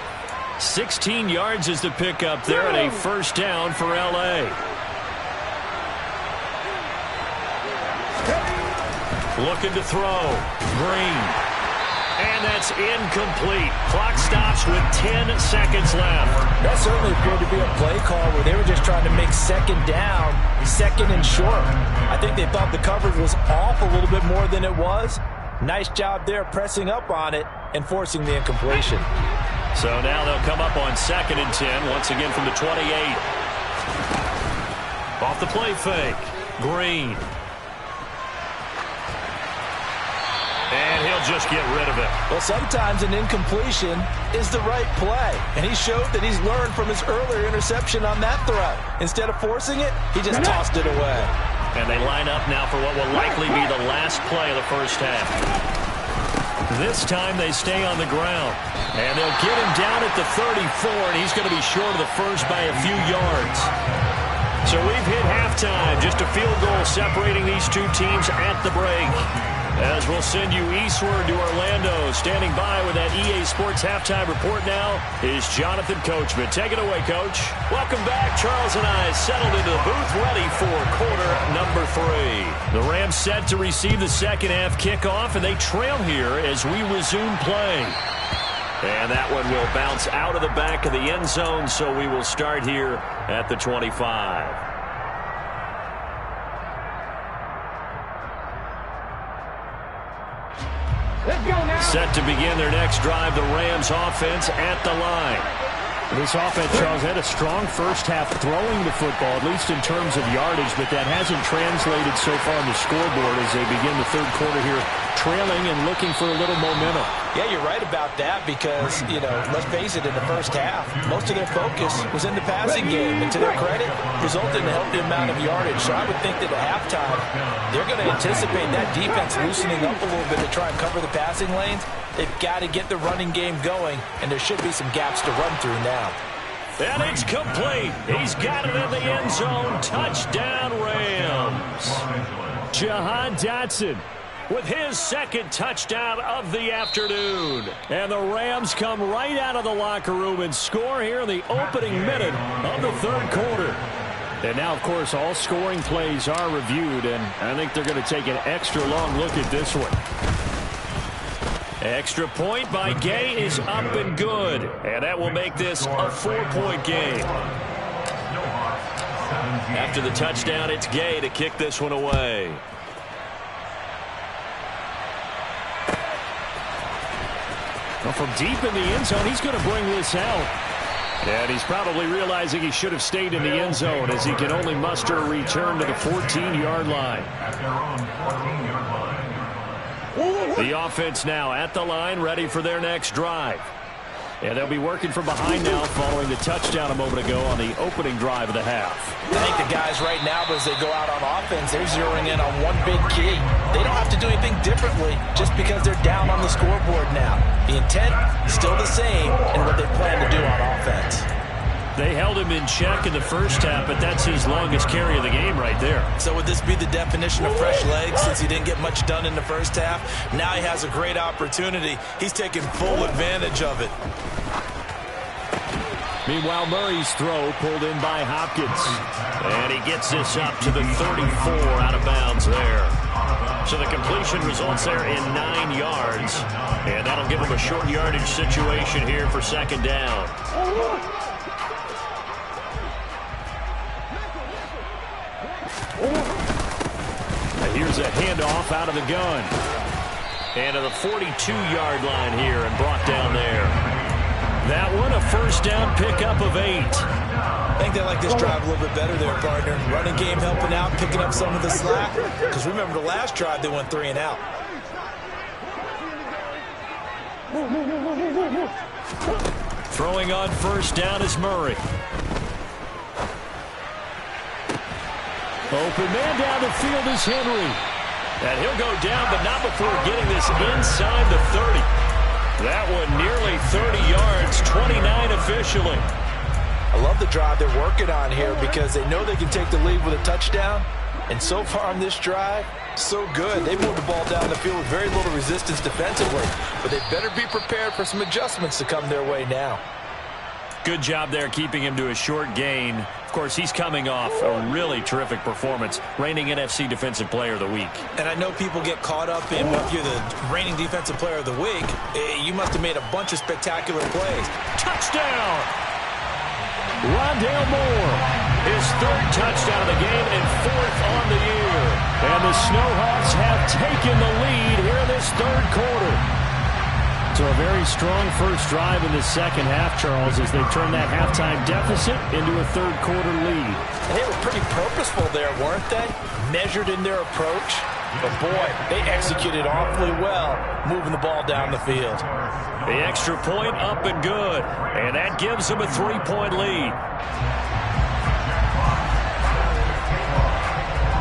16 yards is the pickup there, and a first down for L.A. Looking to throw. Green. And that's incomplete. Clock stops with 10 seconds left. That certainly appeared to be a play call where they were just trying to make second down, second and short. I think they thought the coverage was off a little bit more than it was. Nice job there pressing up on it and forcing the incompletion. So now they'll come up on 2nd and 10, once again from the 28. Off the play fake. Green. And he'll just get rid of it. Well, sometimes an incompletion is the right play. And he showed that he's learned from his earlier interception on that throw. Instead of forcing it, he just tossed it away. And they line up now for what will likely be the last play of the first half. This time they stay on the ground. And they'll get him down at the 34, and he's going to be short of the first by a few yards. So we've hit halftime. Just a field goal separating these two teams at the break. As we'll send you eastward to Orlando. Standing by with that EA Sports halftime report now is Jonathan Coachman. Take it away, Coach. Welcome back. Charles and I settled into the booth, ready for quarter number 3. The Rams set to receive the second half kickoff, and they trail here as we resume play. And that one will bounce out of the back of the end zone, so we will start here at the 25. Set to begin their next drive, the Rams offense at the line. This offense, Charles, had a strong first half throwing the football, at least in terms of yardage, but that hasn't translated so far on the scoreboard as they begin the third quarter here, trailing and looking for a little momentum. Yeah, you're right about that because, let's face it, in the first half, most of their focus was in the passing game. And to their credit, resulted in a healthy amount of yardage. So I would think that at halftime, they're going to anticipate that defense loosening up a little bit to try and cover the passing lanes. They've got to get the running game going, and there should be some gaps to run through now. And it's complete. He's got it in the end zone. Touchdown, Rams. Jahan Dotson with his second touchdown of the afternoon. And the Rams come right out of the locker room and score here in the opening minute of the third quarter. And now, of course, all scoring plays are reviewed, and I think they're going to take an extra long look at this one. Extra point by Gay is up and good. And that will make this a 4-point game. After the touchdown, it's Gay to kick this one away. Well, from deep in the end zone, he's going to bring this out. And he's probably realizing he should have stayed in the end zone as he can only muster a return to the 14-yard line. The offense now at the line, ready for their next drive. And they'll be working from behind now following the touchdown a moment ago on the opening drive of the half. I think the guys right now, as they go out on offense, they're zeroing in on one big key. They don't have to do anything differently just because they're down on the scoreboard now. The intent is still the same in what they plan to do on offense. They held him in check in the first half, but that's his longest carry of the game right there. So would this be the definition of fresh legs since he didn't get much done in the first half? Now he has a great opportunity. He's taking full advantage of it. Meanwhile, Murray's throw pulled in by Hopkins. And he gets this up to the 34 out of bounds there. So the completion results there in 9 yards. And that'll give them a short yardage situation here for second down. Here's a handoff out of the gun. And to the 42-yard line here and brought down there. That one, a first down pickup of 8. I think they like this drive a little bit better there, partner. Running game helping out, picking up some of the slack. Because remember the last drive, they went 3 and out. Throwing on first down is Murray. Open man down the field is Henry. And he'll go down, but not before getting this inside the 30. That one nearly 30 yards, 29 officially. I love the drive they're working on here because they know they can take the lead with a touchdown. And so far on this drive, so good. They moved the ball down the field with very little resistance defensively. But they better be prepared for some adjustments to come their way now. Good job there keeping him to a short gain. Of course, he's coming off a really terrific performance, reigning NFC Defensive Player of the Week. And I know people get caught up in what you're the reigning Defensive Player of the Week. You must have made a bunch of spectacular plays. Touchdown! Rondale Moore, his 3rd touchdown of the game and 4th on the year. And the Snowhawks have taken the lead here in this 3rd quarter. So a very strong first drive in the second half, Charles, as they turn that halftime deficit into a 3rd quarter lead. And they were pretty purposeful there, weren't they? Measured in their approach. But boy, they executed awfully well, moving the ball down the field. The extra point up and good. And that gives them a 3-point lead.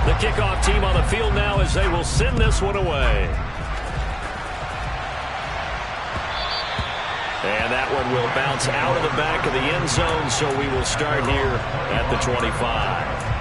The kickoff team on the field now as they will send this one away. And that one will bounce out of the back of the end zone, so we will start here at the 25.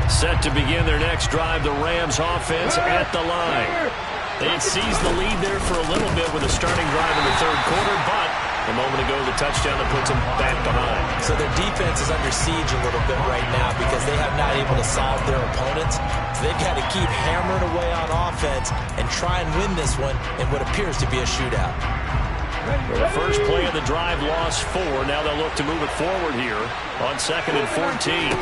Set to begin their next drive, the Rams offense at the line. They had seized the lead there for a little bit with a starting drive in the 3rd quarter, but a moment ago the touchdown that puts them back behind. So their defense is under siege a little bit right now because they have not able to solve their opponents. So they've got to keep hammering away on offense and try and win this one in what appears to be a shootout. Well, the first play of the drive lost 4. Now they'll look to move it forward here on 2nd and 14.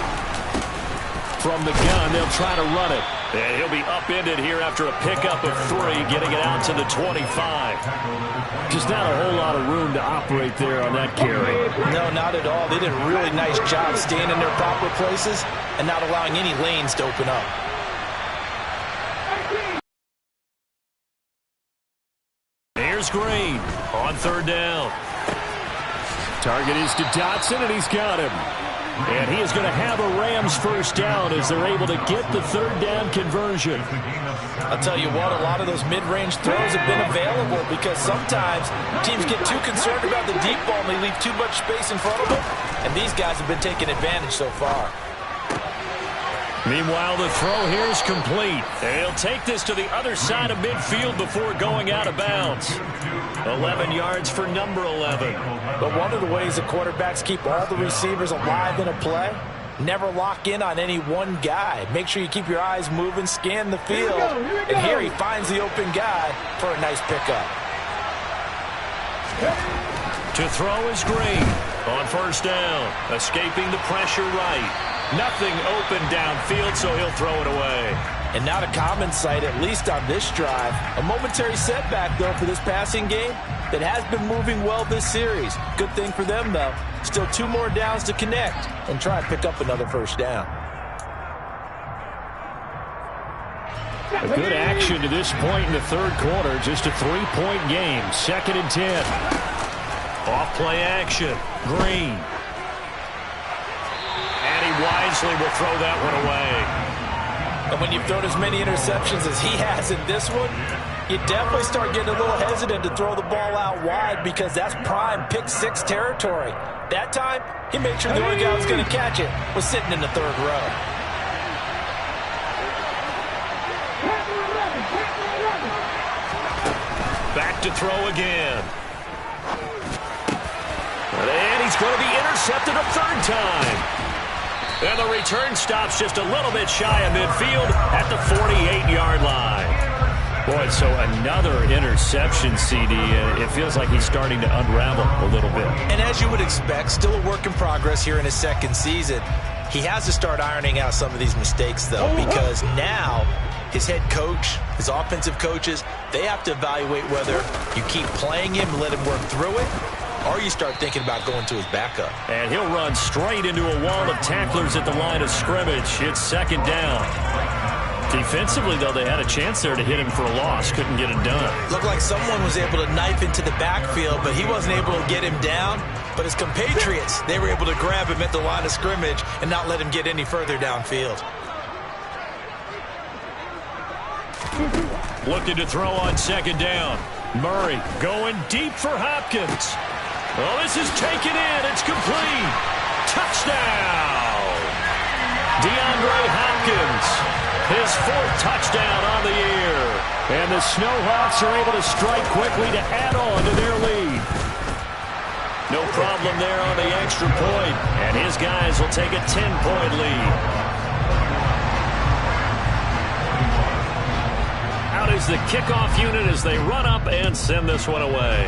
From the gun, they'll try to run it. And he'll be upended here after a pickup of 3, getting it out to the 25. Just not a whole lot of room to operate there on that carry. No, not at all. They did a really nice job staying in their proper places and not allowing any lanes to open up. Here's Green on 3rd down. Target is to Dotson, and he's got him. And he is going to have a Rams first down as they're able to get the 3rd down conversion. I'll tell you what, a lot of those mid-range throws have been available because sometimes teams get too concerned about the deep ball and they leave too much space in front of them. And these guys have been taking advantage so far. Meanwhile, the throw here is complete. And he'll take this to the other side of midfield before going out of bounds. 11 yards for number 11. But one of the ways the quarterbacks keep all the receivers alive in a play, never lock in on any one guy. Make sure you keep your eyes moving, scan the field. And here he finds the open guy for a nice pickup. To throw is Green on first down. Escaping the pressure right. Nothing open downfield, so he'll throw it away. And not a common sight, at least on this drive. A momentary setback, though, for this passing game that has been moving well this series. Good thing for them, though. Still 2 more downs to connect and try and pick up another first down. A good action to this point in the 3rd quarter. Just a 3-point game. 2nd and 10. Off play action. Green. And he wisely will throw that one away. And when you've thrown as many interceptions as he has in this one, you definitely start getting a little hesitant to throw the ball out wide because that's prime pick 6 territory. That time, he made sure the only guy who was going to catch it was sitting in the 3rd row. to throw again. And he's going to be intercepted a third time. And the return stops just a little bit shy of midfield at the 48-yard line. Boy, so another interception, CD. It feels like he's starting to unravel a little bit. And as you would expect, still a work in progress here in his second season. He has to start ironing out some of these mistakes, though, because now his head coach, his offensive coaches, they have to evaluate whether you keep playing him and let him work through it, or you start thinking about going to his backup. And he'll run straight into a wall of tacklers at the line of scrimmage. It's second down. Defensively, though, they had a chance there to hit him for a loss. Couldn't get it done. Looked like someone was able to knife into the backfield, but he wasn't able to get him down. But his compatriots, they were able to grab him at the line of scrimmage and not let him get any further downfield. Looking to throw on second down. Murray going deep for Hopkins. Well, this is taken in. It's complete. Touchdown. DeAndre Hopkins. His fourth touchdown on the year. And the Snowhawks are able to strike quickly to add on to their lead. No problem there on the extra point. And his guys will take a 10-point lead. Out is the kickoff unit as they run up and send this one away.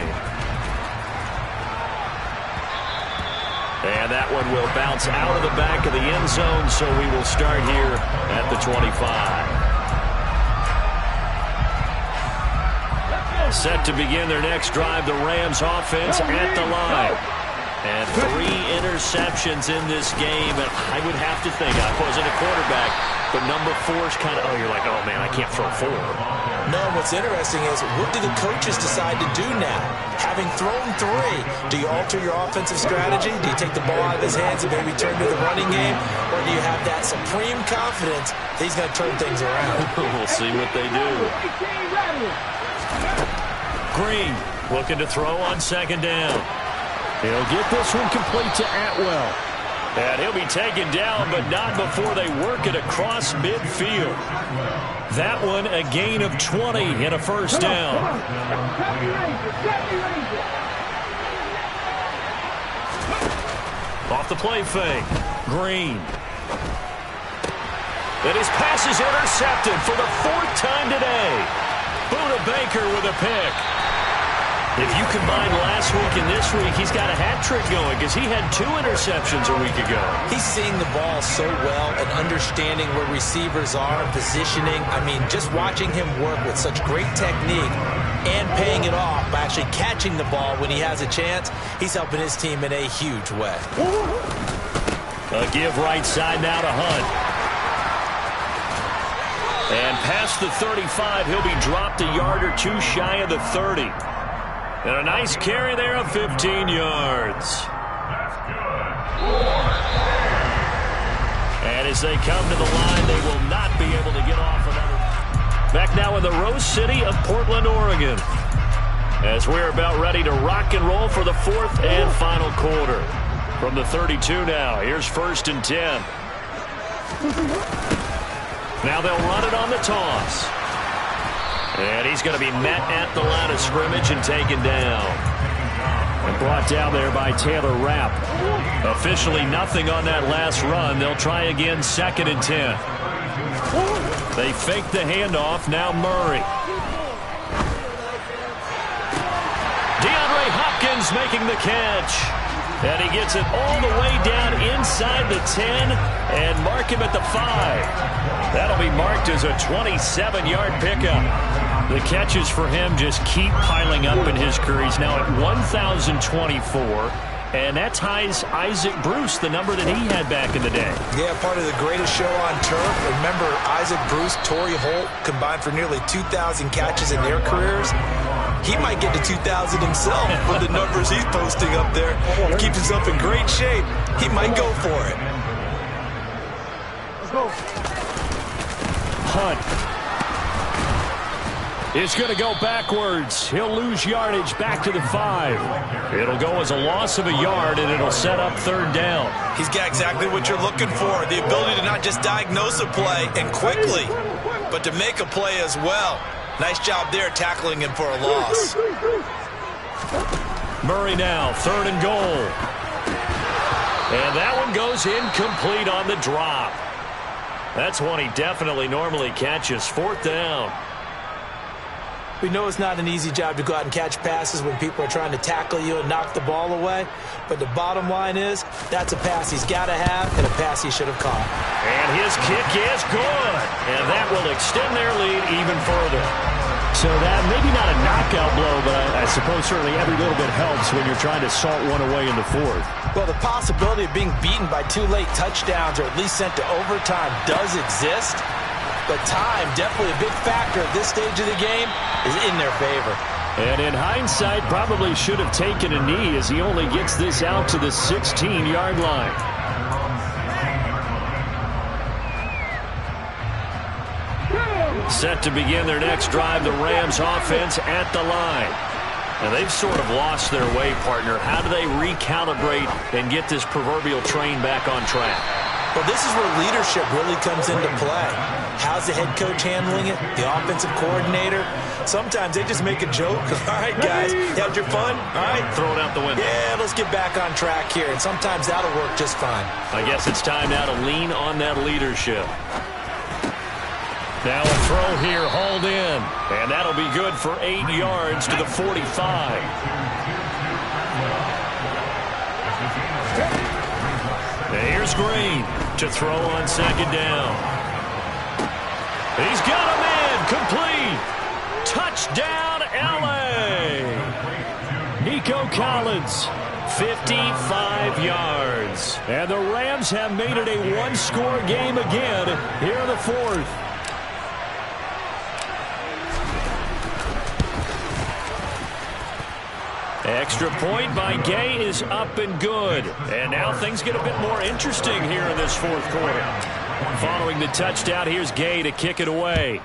And that one will bounce out of the back of the end zone, so we will start here at the 25. Set to begin their next drive, the Rams offense at the line. And 3 interceptions in this game, and I would have to think, I wasn't a quarterback, but number 4 is kind of, you're like, oh, man, I can't throw 4. No, what's interesting is, what do the coaches decide to do now? Having thrown 3, do you alter your offensive strategy? Do you take the ball out of his hands and maybe turn to the running game? Or do you have that supreme confidence that he's going to turn things around? We'll see what they do. Green looking to throw on second down. He'll get this one complete to Atwell. And he'll be taken down, but not before they work it across midfield. That one a gain of 20 and a first down. Off the play fake. Green. And his pass is intercepted for the 4th time today. Buda Baker with a pick. If you combine last week and this week, he's got a hat trick going because he had 2 interceptions a week ago. He's seeing the ball so well and understanding where receivers are and positioning. I mean, just watching him work with such great technique and paying it off by actually catching the ball when he has a chance, he's helping his team in a huge way. A give right side now to Hunt. And past the 35, he'll be dropped a yard or 2 shy of the 30. And a nice carry there of 15 yards. And as they come to the line, they will not be able to get off another. Back now in the Rose City of Portland, Oregon. As we're about ready to rock and roll for the 4th and final quarter. From the 32 now, here's 1st and 10. Now they'll run it on the toss. And he's going to be met at the line of scrimmage and taken down. And brought down there by Taylor Rapp. Officially nothing on that last run. They'll try again 2nd and 10. They fake the handoff. Now Murray. DeAndre Hopkins making the catch. And he gets it all the way down inside the 10 and mark him at the 5. That'll be marked as a 27-yard pickup. The catches for him just keep piling up in his career. He's now at 1,024. And that ties Isaac Bruce, the number that he had back in the day. Yeah, part of the greatest show on turf. Remember, Isaac Bruce, Torrey Holt combined for nearly 2,000 catches in their careers. He might get to 2,000 himself with the numbers he's posting up there. He keeps himself in great shape. He might go for it. Let's go. Hunt is going to go backwards. He'll lose yardage back to the 5. It'll go as a loss of a yard, and it'll set up 3rd down. He's got exactly what you're looking for, the ability to not just diagnose a play and quickly, but to make a play as well. Nice job there tackling him for a loss. Murray now, 3rd and goal. And that one goes incomplete on the drop. That's one he definitely normally catches. 4th down. We know it's not an easy job to go out and catch passes when people are trying to tackle you and knock the ball away. But the bottom line is, that's a pass he's got to have and a pass he should have caught. And his kick is good. And that will extend their lead even further. So that maybe not a knockout blow, but I suppose certainly every little bit helps when you're trying to salt one away in the 4th. Well, the possibility of being beaten by 2 late touchdowns or at least sent to overtime does exist. But time, definitely a big factor at this stage of the game, is in their favor. And in hindsight, probably should have taken a knee as he only gets this out to the 16-yard line. Set to begin their next drive, the Rams offense at the line. And they've sort of lost their way, partner. How do they recalibrate and get this proverbial train back on track? Well, this is where leadership really comes into play. How's the head coach handling it? The offensive coordinator? Sometimes they just make a joke. All right, guys, you had your fun? All right. Throw it out the window. Yeah, let's get back on track here. And sometimes that'll work just fine. I guess it's time now to lean on that leadership. Now a throw here, hauled in. And that'll be good for 8 yards to the 45. Here's Green to throw on 2nd down. He's got a man, complete. Touchdown, L.A. Nico Collins, 55 yards. And the Rams have made it a one-score game again here in the 4th. Extra point by Gay is up and good. And now things get a bit more interesting here in this 4th quarter. Following the touchdown, here's Gay to kick it away.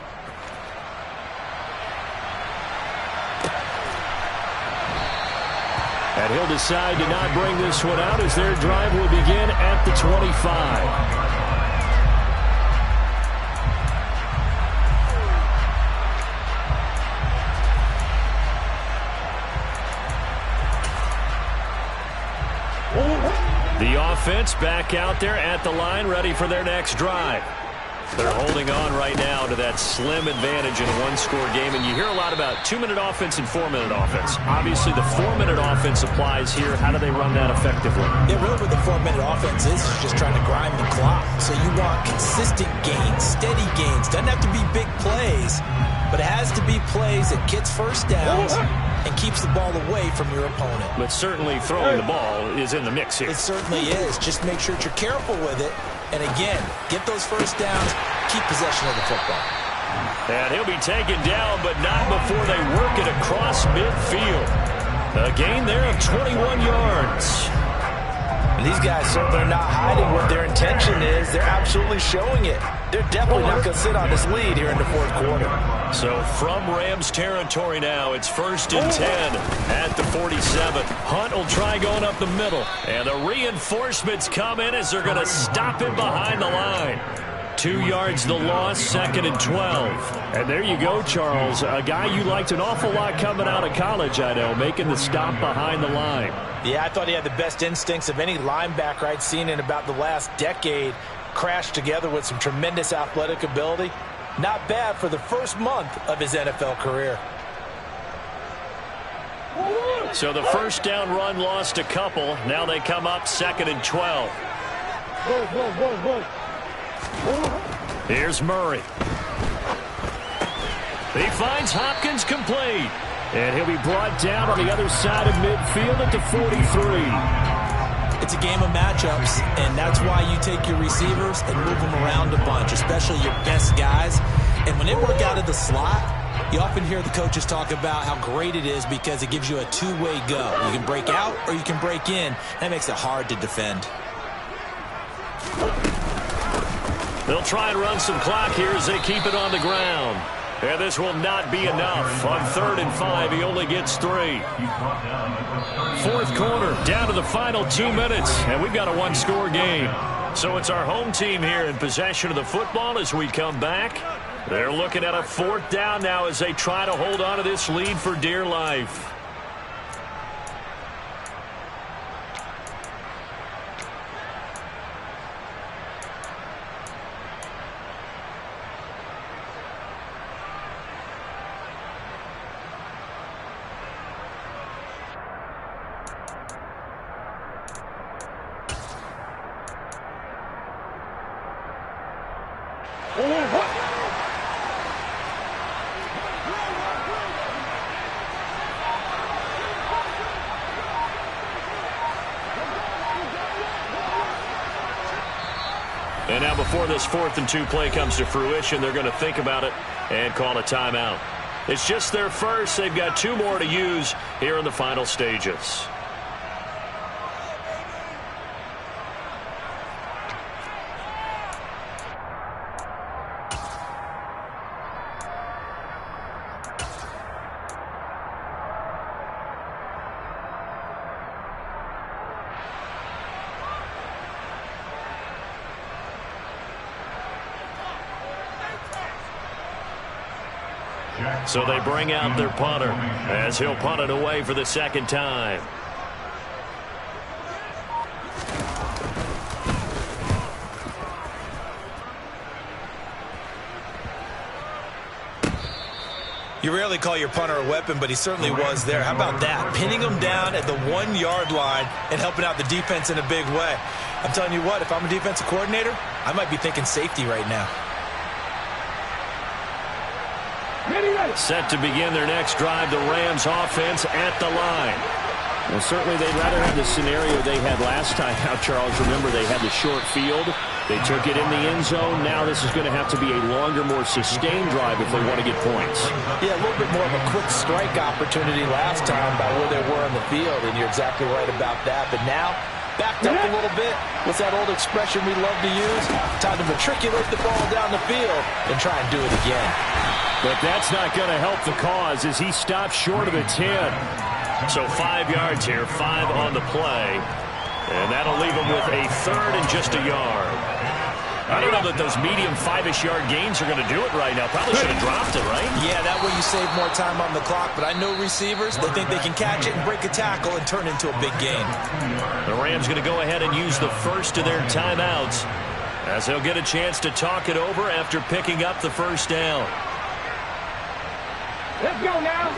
And he'll decide to not bring this one out as their drive will begin at the 25. The offense back out there at the line, ready for their next drive. They're holding on right now to that slim advantage in a one-score game, and you hear a lot about 2-minute offense and 4-minute offense. Obviously, the 4-minute offense applies here. How do they run that effectively? Yeah, really what the 4-minute offense is just trying to grind the clock. So you want consistent gains, steady gains. Doesn't have to be big plays, but it has to be plays that gets first downs and keeps the ball away from your opponent. But certainly throwing the ball is in the mix here. It certainly is. Just make sure that you're careful with it. And again, get those first downs, keep possession of the football. And he'll be taken down, but not before they work it across midfield. A gain there of 21 yards. And these guys certainly are not hiding what their intention is. They're absolutely showing it. They're definitely not going to sit on this lead here in the 4th quarter. So from Rams territory now, it's 1st and 10 at the 47. Hunt will try going up the middle. And the reinforcements come in as they're going to stop him behind the line. 2 yards the loss, 2nd and 12. And there you go, Charles. A guy you liked an awful lot coming out of college, I know, making the stop behind the line. Yeah, I thought he had the best instincts of any linebacker I'd seen in about the last decade. Crashed together with some tremendous athletic ability. Not bad for the first month of his NFL career. So the first down run lost a couple. Now they come up 2nd and 12. Here's Murray. He finds Hopkins complete. And he'll be brought down on the other side of midfield at the 43. It's a game of matchups, and that's why you take your receivers and move them around a bunch, especially your best guys. And when they work out of the slot, you often hear the coaches talk about how great it is because it gives you a two-way go. You can break out or you can break in. That makes it hard to defend. They'll try and run some clock here as they keep it on the ground. And this will not be enough. On 3rd and 5, he only gets 3. 4th quarter, down to the final 2 minutes, and we've got a one-score game. So it's our home team here in possession of the football as we come back. They're looking at a 4th down now as they try to hold on to this lead for dear life. And now before this 4th and 2 play comes to fruition, they're going to think about it and call a timeout. It's just their first. They've got 2 more to use here in the final stages. So they bring out their punter as he'll punt it away for the 2nd time. You rarely call your punter a weapon, but he certainly was there. How about that? Pinning him down at the 1-yard line and helping out the defense in a big way. I'm telling you what, if I'm a defensive coordinator, I might be thinking safety right now. Set to begin their next drive, the Rams offense at the line. Well, certainly they'd rather have the scenario they had last time. Now, Charles, remember they had the short field. They took it in the end zone. Now this is going to have to be a longer, more sustained drive if they want to get points. Yeah, a little bit more of a quick strike opportunity last time by where they were on the field, and you're exactly right about that. But now, backed up a little bit. What's that old expression we love to use? Time to matriculate the ball down the field and try and do it again. But that's not going to help the cause as he stops short of the 10. So 5 yards here, 5 on the play. And that'll leave him with a 3rd and just a yard. I don't know that those medium 5-ish yard gains are going to do it right now. Probably should have dropped it, right? Yeah, that way you save more time on the clock. But I know receivers, they think they can catch it and break a tackle and turn into a big gain. The Rams going to go ahead and use the first of their timeouts as they'll get a chance to talk it over after picking up the 1st down. Let's go now.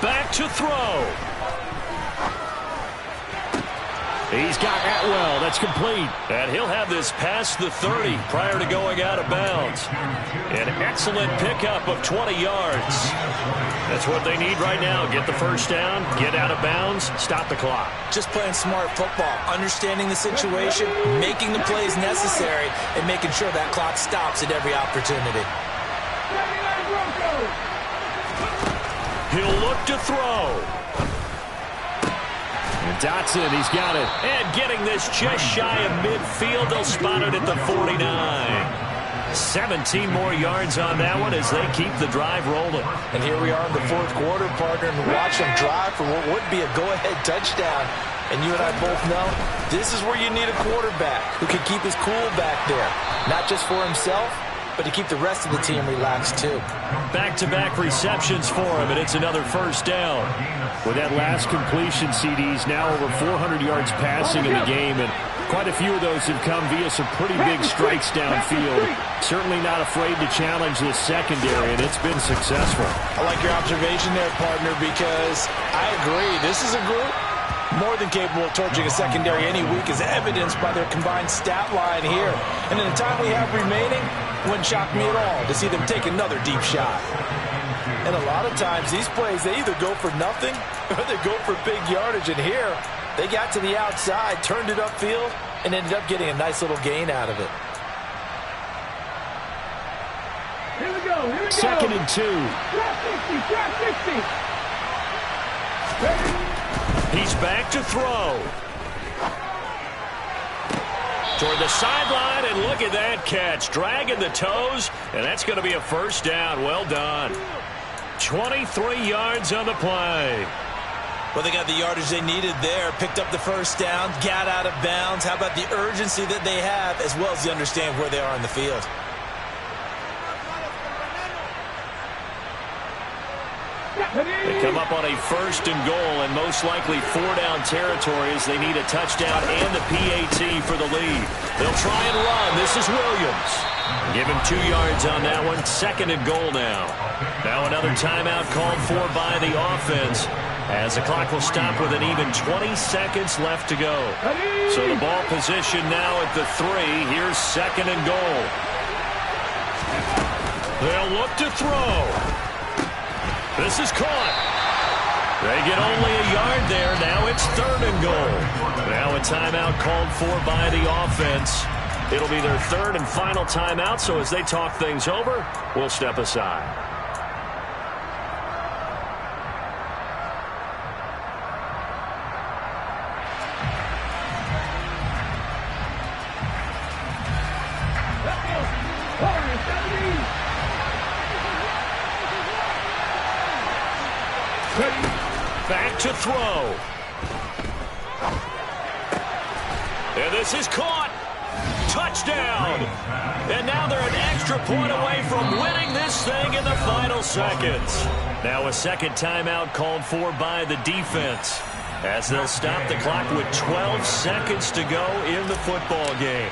Back to throw. He's got Atwell. That's complete. And he'll have this past the 30 prior to going out of bounds. An excellent pickup of 20 yards. That's what they need right now. Get the 1st down, get out of bounds, stop the clock. Just playing smart football, understanding the situation, making the plays necessary, and making sure that clock stops at every opportunity. He'll look to throw. And Dotson, he's got it. And getting this just shy of midfield. They'll spot it at the 49. 17 more yards on that one as they keep the drive rolling. And here we are in the 4th quarter, partner, and watch them drive for what would be a go-ahead touchdown. And you and I both know this is where you need a quarterback who can keep his cool back there. Not just for himself, but to keep the rest of the team relaxed too. Back-to-back receptions for him, and it's another 1st down. With that last completion, CDs now over 400 yards passing in the game, and quite a few of those have come via some pretty big strikes downfield. Certainly not afraid to challenge the secondary, and it's been successful. I like your observation there, partner, because I agree. This is a group more than capable of torching a secondary any week, as evidenced by their combined stat line here. And in the time we have remaining, wouldn't shock me at all to see them take another deep shot. And a lot of times, these plays, they either go for nothing or they go for big yardage. And here, they got to the outside, turned it upfield, and ended up getting a nice little gain out of it. Here we go. 2nd and 2. Drop 60. He's back to throw. Toward the sideline, and look at that catch. Dragging the toes, and that's going to be a 1st down. Well done. 23 yards on the play. Well, they got the yardage they needed there, picked up the first down, got out of bounds. How about the urgency that they have, as well as the understand where they are in the field? They come up on a 1st and goal, and most likely 4-down territory as they need a touchdown and the PAT for the lead. They'll try and run. This is Williams. Give him 2 yards on that one. 2nd and goal now. Now another timeout called for by the offense, as the clock will stop with an even 20 seconds left to go. So the ball position now at the 3. Here's 2nd and goal. They'll look to throw. This is caught. They get only a yard there. Now it's 3rd and goal. Now a timeout called for by the offense. It'll be their 3rd and final timeout, so as they talk things over, we'll step aside. Back to throw. And this is caught. Touchdown. And now they're an extra point away from winning this thing in the final seconds. Now a 2nd timeout called for by the defense, as they'll stop the clock with 12 seconds to go in the football game.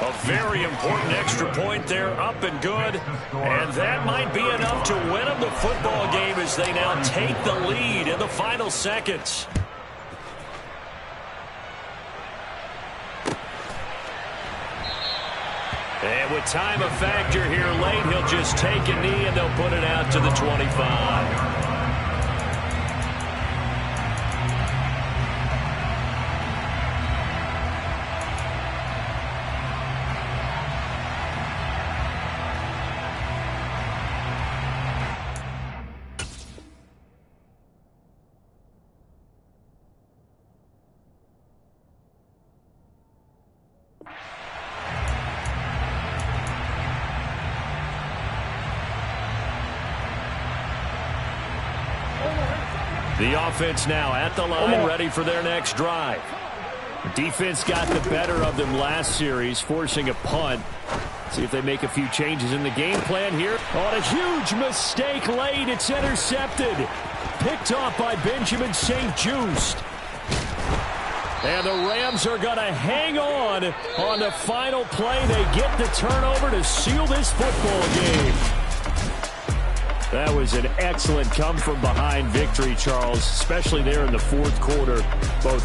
A very important extra point there, up and good. And that might be enough to win them the football game as they now take the lead in the final seconds. And with time a factor here late, he'll just take a knee and they'll put it out to the 25. The offense now at the line, ready for their next drive. The defense got the better of them last series, forcing a punt. See if they make a few changes in the game plan here. On a huge mistake late, it's intercepted. Picked off by Benjamin St-Juste. And the Rams are going to hang on the final play. They get the turnover to seal this football game. That was an excellent come-from-behind victory, Charles, especially there in the 4th quarter. Both